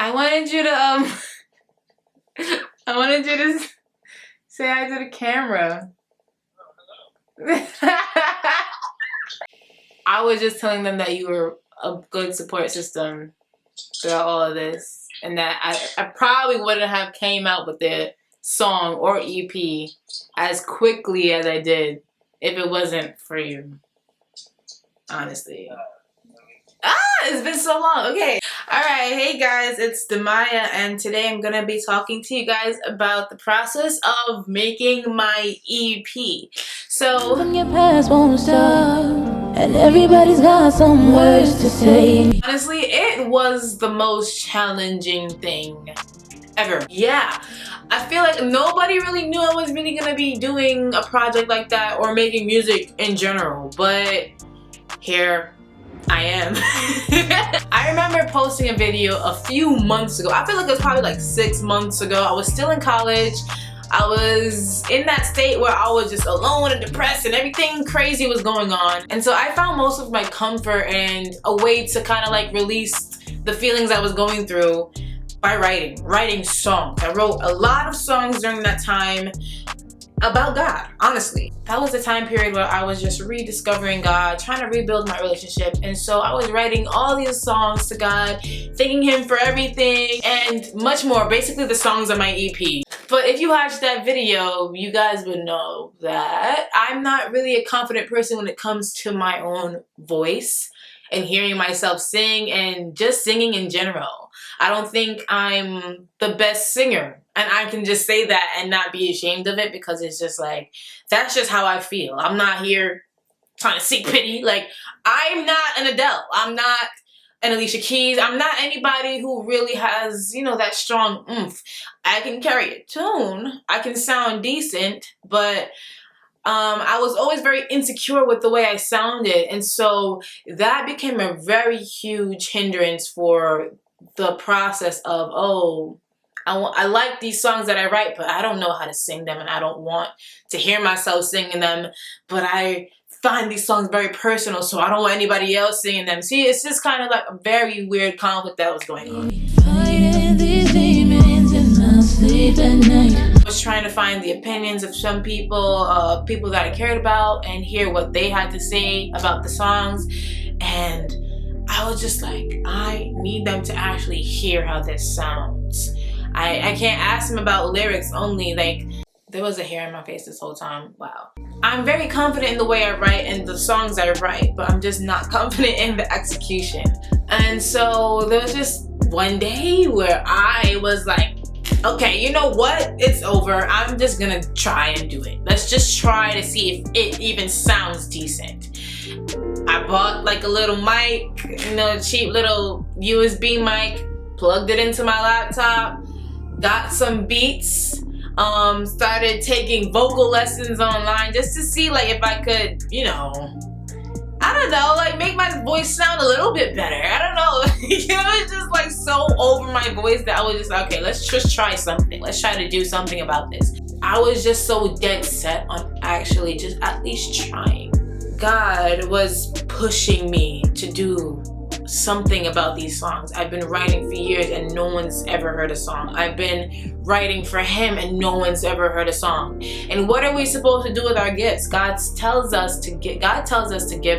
I wanted you to I wanted you to say hi to the camera. I was just telling them that you were a good support system throughout all of this, and that I probably wouldn't have came out with the song or EP as quickly as I did if it wasn't for you. Honestly. It's been so long. Okay. Alright, hey guys, it's Damahya, and today I'm gonna be talking to you guys about the process of making my EP. So From your past won't stop, and everybody's got some words to say. Honestly, it was the most challenging thing ever. Yeah. I feel like nobody really knew I was really gonna be doing a project like that or making music in general, but here I am. I remember posting a video a few months ago. I feel like it was probably like 6 months ago. I was still in college. I was in that state where I was just alone and depressed and everything crazy was going on. And so I found most of my comfort and a way to kind of like release the feelings I was going through by writing songs. I wrote a lot of songs during that time about God, honestly. That was the time period where I was just rediscovering God, trying to rebuild my relationship. And so I was writing all these songs to God, thanking Him for everything and much more, basically the songs on my EP. But if you watched that video, you guys would know that I'm not really a confident person when it comes to my own voice and hearing myself sing and just singing in general. I don't think I'm the best singer, and I can just say that and not be ashamed of it, because it's just like, that's just how I feel. I'm not here trying to seek pity. Like, I'm not an Adele. I'm not an Alicia Keys. I'm not anybody who really has, you know, that strong oomph. I can carry a tune. I can sound decent, but I was always very insecure with the way I sounded. And so that became a very huge hindrance for the process of, oh, I like these songs that I write, but I don't know how to sing them, and I don't want to hear myself singing them, but I find these songs very personal, so I don't want anybody else singing them. See, it's just kind of like a very weird conflict that was going on. Fighting these demons in my sleep at night. I was trying to find the opinions of some people, people that I cared about, and hear what they had to say about the songs. And I was just like, I need them to actually hear how this sounds. I can't ask them about lyrics only. Like, there was a hair in my face this whole time. Wow. I'm very confident in the way I write and the songs I write, but I'm just not confident in the execution. And so there was just one day where I was like, okay, you know what? It's over. I'm just gonna try and do it. Let's just try to see if it even sounds decent. I bought like a little mic, you know, cheap little USB mic, plugged it into my laptop, got some beats, started taking vocal lessons online just to see like if I could, you know, I don't know, like make my voice sound a little bit better. I don't know. You know, it's just like so over my voice that I was just like, okay, let's just try something. Let's try to do something about this. I was just so dead set on actually just at least trying. God was pushing me to do something about these songs. I've been writing for years and no one's ever heard a song. I've been writing for Him and no one's ever heard a song. And what are we supposed to do with our gifts? God tells us to give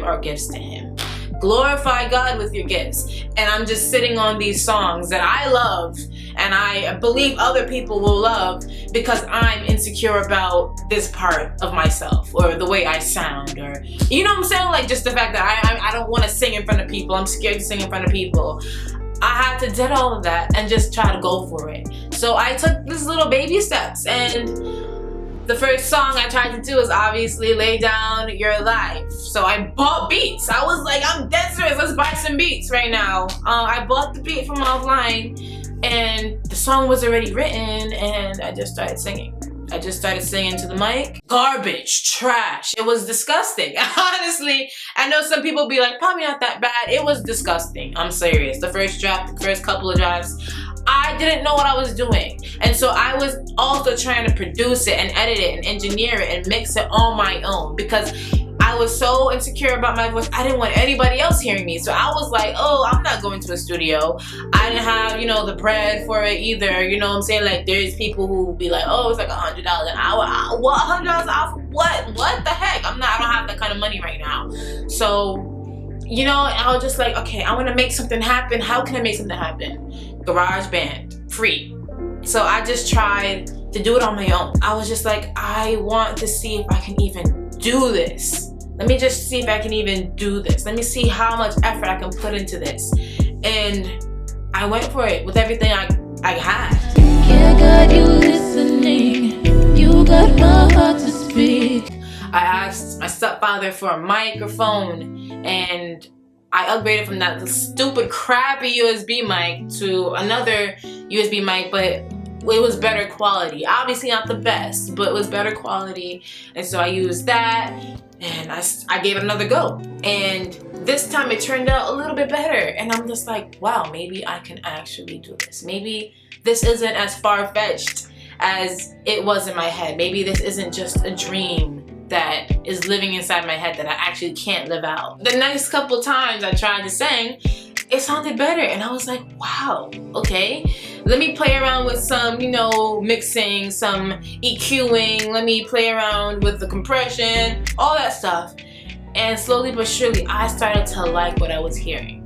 our gifts to Him. Glorify God with your gifts. And I'm just sitting on these songs that I love and I believe other people will love because I'm insecure about this part of myself or the way I sound, or you know what I'm saying? Like just the fact that I don't want to sing in front of people. I'm scared to sing in front of people. I had to dead all of that and just try to go for it. So I took these little baby steps, and the first song I tried to do is obviously Lay Down Your Life. So I bought beats. I was like, I'm dead serious, let's buy some beats right now. I bought the beat from offline and the song was already written, and I just started singing. I just started singing to the mic. Garbage, trash. It was disgusting. Honestly, I know some people be like, probably not that bad. It was disgusting. I'm serious. The first draft, the first couple of drafts, I didn't know what I was doing. And so I was also trying to produce it and edit it and engineer it and mix it on my own, because I was so insecure about my voice, I didn't want anybody else hearing me. So I was like, oh, I'm not going to a studio. I didn't have, you know, the bread for it either. You know what I'm saying? Like, there's people who be like, oh, it's like $100 an hour. What, $100 an hour for what? What the heck? I don't have that kind of money right now. So, you know, I was just like, okay, I want to make something happen. How can I make something happen? GarageBand, free. So I just tried to do it on my own. I was just like, I want to see if I can even do this. Let me just see if I can even do this. Let me see how much effort I can put into this. And I went for it with everything I had. Yeah, God, you listening. You got my heart to speak. I asked my stepfather for a microphone, and I upgraded from that stupid crappy USB mic to another USB mic, but it was better quality. Obviously not the best, but it was better quality. And so I used that, and I gave it another go. And this time it turned out a little bit better. And I'm just like, wow, maybe I can actually do this. Maybe this isn't as far-fetched as it was in my head. Maybe this isn't just a dream that is living inside my head that I actually can't live out. The next couple times I tried to sing, it sounded better, and I was like, wow, okay. Let me play around with some, you know, mixing, some EQing, let me play around with the compression, all that stuff. And slowly but surely, I started to like what I was hearing.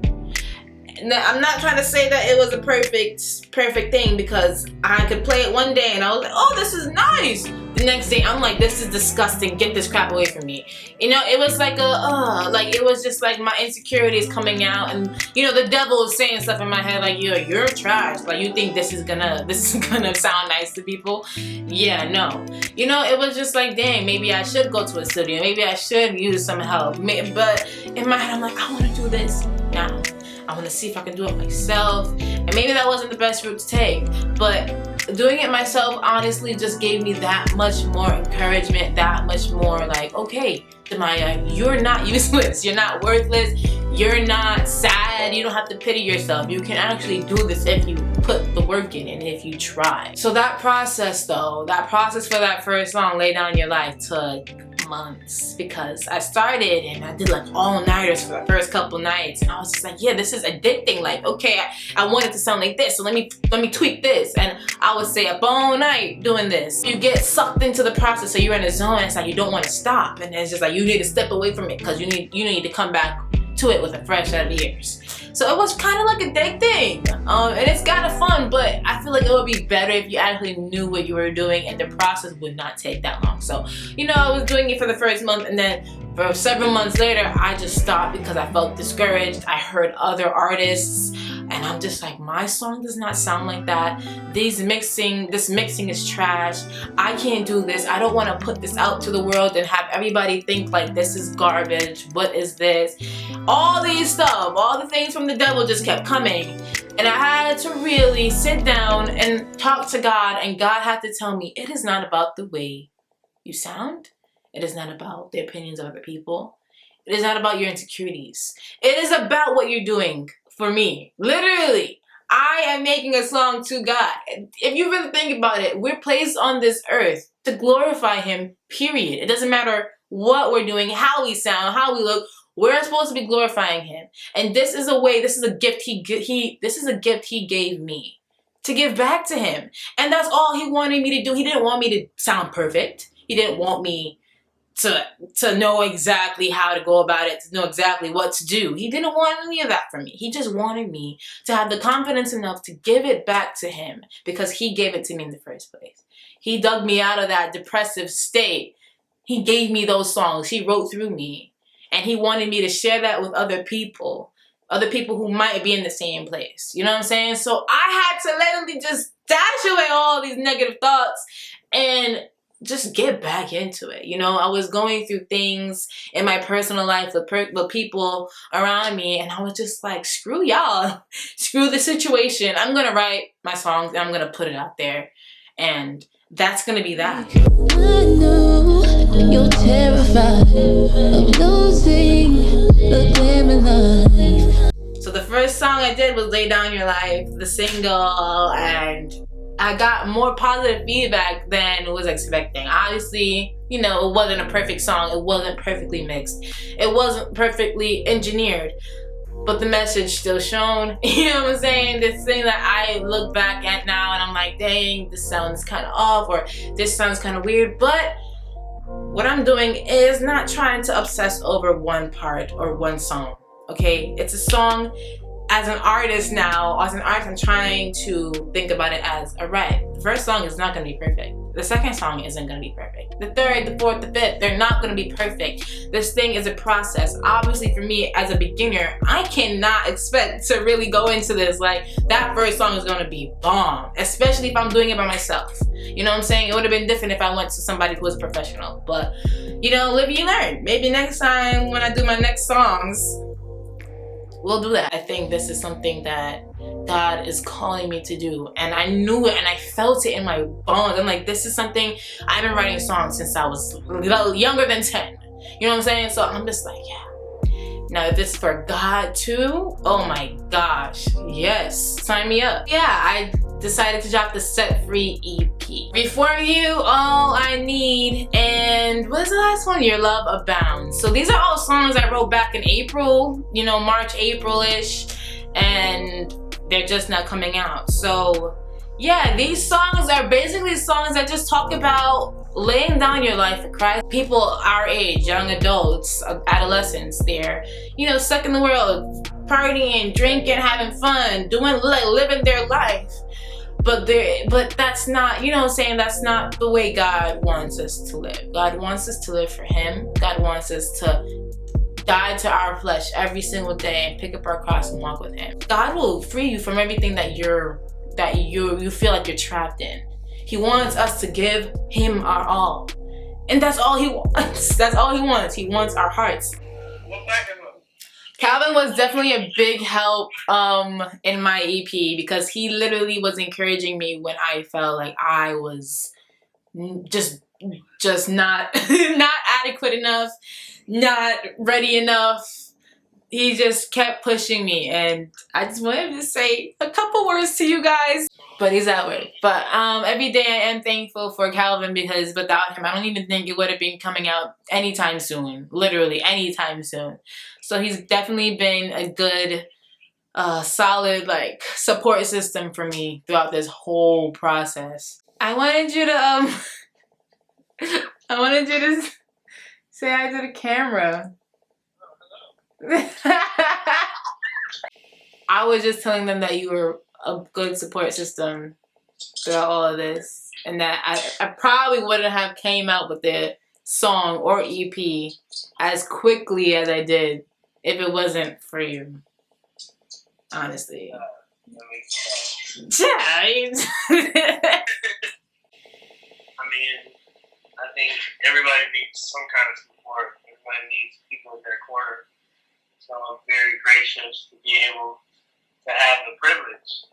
Now, I'm not trying to say that it was a perfect thing, because I could play it one day and I was like, oh, this is nice. The next day, I'm like, this is disgusting. Get this crap away from me. You know, it was like it was just like my insecurities coming out, and you know, the devil was saying stuff in my head like, you're trash. Like, you think this is gonna sound nice to people? Yeah, no. You know, it was just like, dang, maybe I should go to a studio. Maybe I should use some help. But in my head, I'm like, I want to do this now. I want to see if I can do it myself. And maybe that wasn't the best route to take, but doing it myself honestly just gave me that much more encouragement, that much more like, okay, Damahya, you're not useless, you're not worthless, you're not sad, you don't have to pity yourself. You can actually do this if you put the work in and if you try. So that process though, that process for that first song, Lay Down Your Life, took months, because I started and I did like all-nighters for the first couple nights, and I was just like, yeah, this is addicting. Like, okay, I want it to sound like this, so let me tweak this, and I would stay up all night doing this. You get sucked into the process, so you're in a zone. It's like you don't want to stop, and it's just like you need to step away from it because you need to come back to it with a fresh set of ears. So it was kind of like addicting, and it's kind of fun, but I feel like it would be better if you actually knew what you were doing, and the process would not take that long. So, you know, I was doing it for the first month, and then for several months later, I just stopped because I felt discouraged. I heard other artists, and I'm just like, my song does not sound like that. This mixing is trash. I can't do this. I don't want to put this out to the world and have everybody think like this is garbage. What is this? All these stuff, all the things from the devil just kept coming. And I had to really sit down and talk to God, and God had to tell me, it is not about the way you sound. It is not about the opinions of other people. It is not about your insecurities. It is about what you're doing for me. Literally, I am making a song to God. If you really think about it, we're placed on this earth to glorify Him, period. It doesn't matter what we're doing, how we sound, how we look. We're supposed to be glorifying Him. And this is a way, this is a gift He gave me to give back to Him. And that's all He wanted me to do. He didn't want me to sound perfect. He didn't want me to know exactly how to go about it, to know exactly what to do. He didn't want any of that from me. He just wanted me to have the confidence enough to give it back to Him, because He gave it to me in the first place. He dug me out of that depressive state. He gave me those songs. He wrote through me. And He wanted me to share that with other people who might be in the same place. You know what I'm saying? So I had to literally just dash away all these negative thoughts and just get back into it. You know, I was going through things in my personal life with people around me, and I was just like, screw y'all, screw the situation. I'm gonna write my songs and I'm gonna put it out there, and that's gonna be that. I know you're terrified of losing the glim in life. So the first song I did was Lay Down Your Life, the single, and I got more positive feedback than was expecting. Obviously, you know, it wasn't a perfect song. It wasn't perfectly mixed. It wasn't perfectly engineered. But the message still shown. You know what I'm saying? This thing that I look back at now and I'm like, dang, this sounds kind of off, or this sounds kind of weird. But what I'm doing is not trying to obsess over one part or one song. Okay? It's a song. As an artist now, as an artist, I'm trying to think about it as, alright, the first song is not going to be perfect. The second song isn't going to be perfect. The third, the fourth, the fifth, they're not going to be perfect. This thing is a process. Obviously, for me, as a beginner, I cannot expect to really go into this like, that first song is going to be bomb. Especially if I'm doing it by myself. You know what I'm saying? It would have been different if I went to somebody who was professional. But, you know, live you learn. Maybe next time when I do my next songs, we'll do that. I think this is something that God is calling me to do. And I knew it and I felt it in my bones. I'm like, this is something, I've been writing songs since I was younger than 10. You know what I'm saying? So I'm just like, yeah. Now if this is for God too, oh my gosh, yes, sign me up. Yeah, I decided to drop the Set Free EP. Before You, All I Need, and what is the last one? Your Love Abounds. So these are all songs I wrote back in April, you know, March, April-ish, and they're just not coming out. So yeah, these songs are basically songs that just talk about laying down your life for Christ. People our age, young adults, adolescents, they're, you know, stuck in the world, partying, drinking, having fun, doing, like, living their life. But that's not, you know what I'm saying, that's not the way God wants us to live. God wants us to live for Him. God wants us to die to our flesh every single day and pick up our cross and walk with Him. God will free you from everything that you feel like you're trapped in. He wants us to give Him our all. And that's all He wants. That's all He wants. He wants our hearts. Calvin was definitely a big help in my EP because he literally was encouraging me when I felt like I was just not not adequate enough, not ready enough. He just kept pushing me, and I just wanted to say a couple words to you guys. But he's at work. But every day I am thankful for Calvin because without him, I don't even think it would have been coming out anytime soon. Literally anytime soon. So he's definitely been a good, solid, like, support system for me throughout this whole process. I wanted you to say hi to the camera. I was just telling them that you were a good support system throughout all of this, and that I probably wouldn't have came out with the song or EP as quickly as I did if it wasn't for you. Honestly. Yeah. I mean, I think everybody needs some kind of support. Everybody needs people in their corner. So I'm very gracious to be able to have the privilege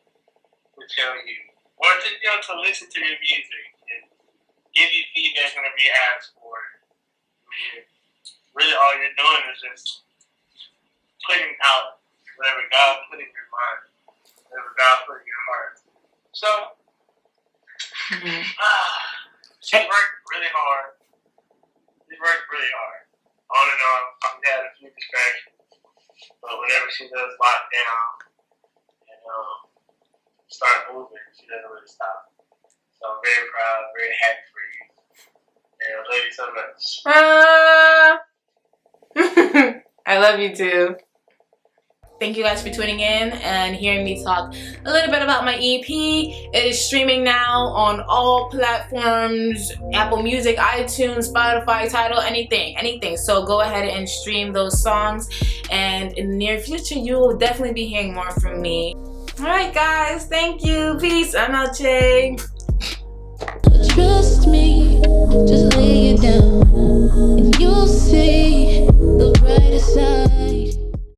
to tell you, or to, you know, to listen to your music and give you feedback whenever you ask for it. I mean, really all you're doing is just putting out whatever God put in your mind, whatever God put in your heart. So, she worked really hard. She worked really hard. On and on. I've had a few distractions. But whenever she does lock down and start moving, she doesn't really stop. So I'm very proud, very happy for you. And I love you so much. I love you too. Thank you guys for tuning in and hearing me talk a little bit about my EP. It is streaming now on all platforms, Apple Music, iTunes, Spotify, Tidal, anything. So go ahead and stream those songs. And in the near future, you will definitely be hearing more from me. All right, guys. Thank you. Peace. I'm out, Jay. Trust me.